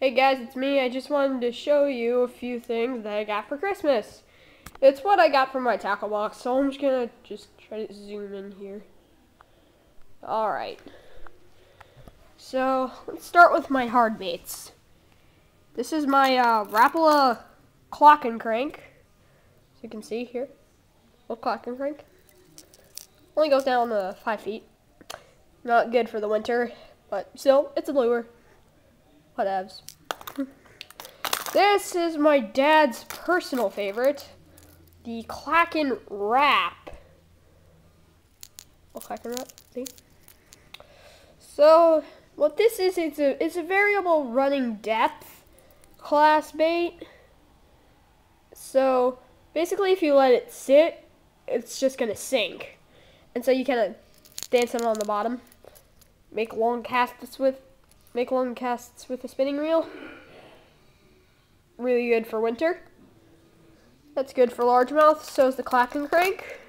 Hey guys, it's me. I just wanted to show you a few things that I got for Christmas. It's what I got from my tackle box, so I'm just gonna try to zoom in here. Alright. So, let's start with my hard baits. This is my Rapala clock and crank. As you can see here. Little clock and crank. Only goes down 5 feet. Not good for the winter, but still, it's a lure. Whatevs. This is my dad's personal favorite, the Clackin' Wrap. Oh, Clackin' Wrap, see? So, what this is, it's a variable running depth class bait. So, basically, if you let it sit, it's just gonna sink. And so you kind of dance it on the bottom, make long casts with a spinning reel. Really good for winter. That's good for largemouth. So is the clock and crank.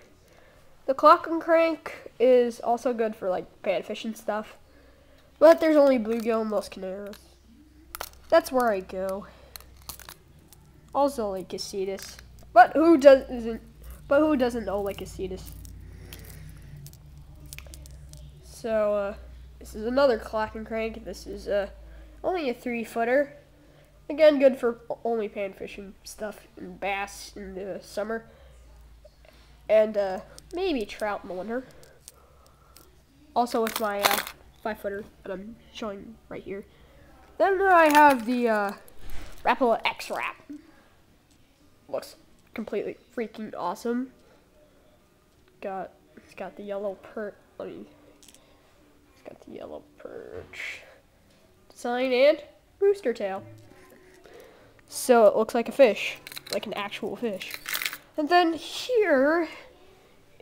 The clock and crank is also good for like panfish and stuff. But there's only bluegill and Los Caneros. That's where I go. Also Lake Casitas. But who doesn't know Lake Casitas? So this is another clock and crank. This is only a 3-footer. Again, good for only panfish and stuff, and bass in the summer, and maybe trout in the winter. Also with my 5-footer that I'm showing right here. Then I have the Rapala X Wrap. Looks completely freaking awesome. It's got the yellow perch. It's got the yellow perch design and rooster tail. So it looks like a fish, like an actual fish. And then here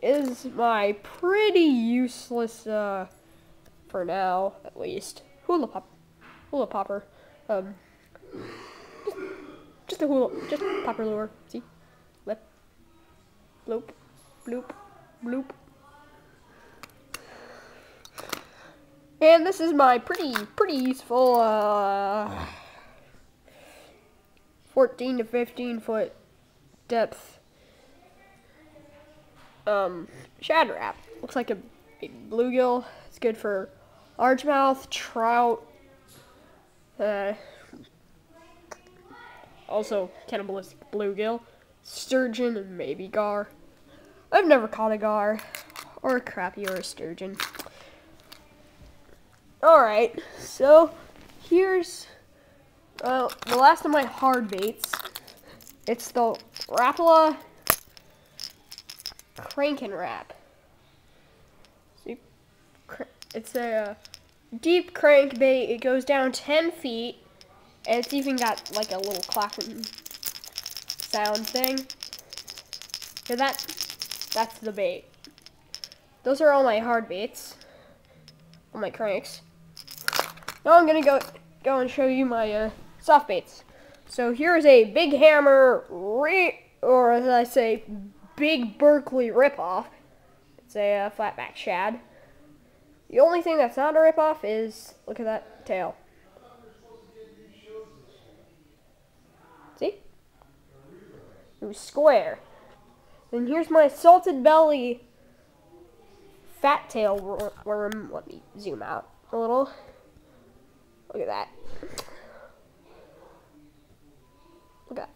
is my pretty useless, for now at least, hula popper. Just a popper lure. See, lip, bloop, bloop, bloop. And this is my pretty useful 14 to 15 foot depth shad wrap. Looks like a big bluegill. It's good for largemouth, trout, also cannibalistic bluegill, sturgeon, and maybe gar. I've never caught a gar, or a crappie, or a sturgeon. Alright, so here's the last of my hard baits. It's the Rapala Crank and Wrap. See, it's a deep crankbait. It goes down 10 feet, and it's even got like a little clacking sound thing. So that's the bait. Those are all my hard baits, all my cranks. Now I'm gonna go and show you my soft baits. So here's a Big Hammer, or as I say, Big Berkeley ripoff. It's a flatback shad. The only thing that's not a ripoff is, look at that tail. See? It was square. And here's my salted belly fat tail worm. Let me zoom out a little. Look at that. Look at that.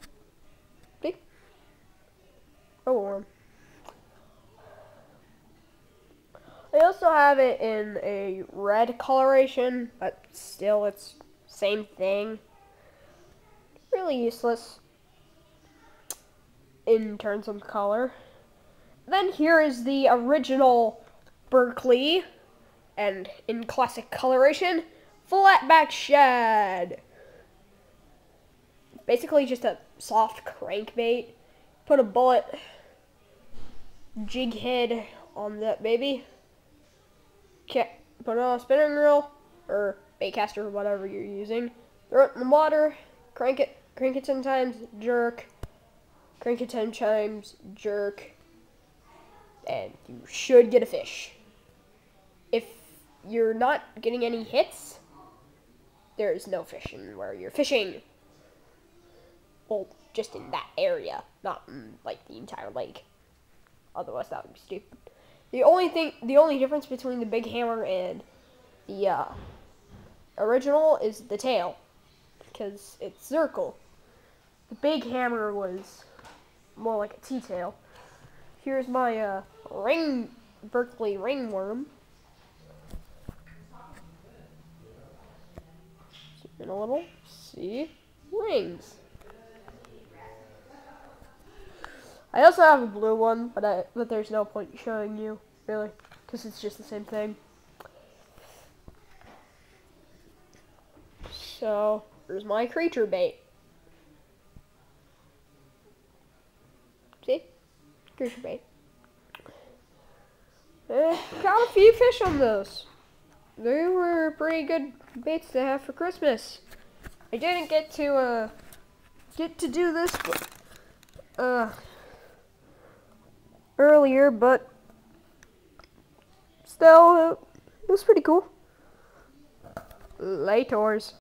See? A worm. I also have it in a red coloration, but still it's same thing. Really useless in terms of color. Then here is the original Berkeley, and in classic coloration, flatback shad. Basically just a soft crankbait. Put a bullet jig head on that baby. Put it on a spinning reel or baitcaster or whatever you're using. Throw it in the water. Crank it 10 times. Jerk. Crank it 10 times. Jerk. And you should get a fish. If you're not getting any hits, there is no fishing where you're fishing. Well, just in that area, not in, like, the entire lake. Otherwise, that would be stupid. The only difference between the big hammer and the original is the tail, because it's circle. The big hammer was more like a T-tail. Here's my Berkeley ringworm. Zoom in a little. See? Rings. I also have a blue one, but there's no point showing you, really, because it's just the same thing. So, here's my creature bait. See? Creature bait. Caught a few fish on those. They were pretty good baits to have for Christmas. I didn't get to do this earlier, but still, it was pretty cool. Lators.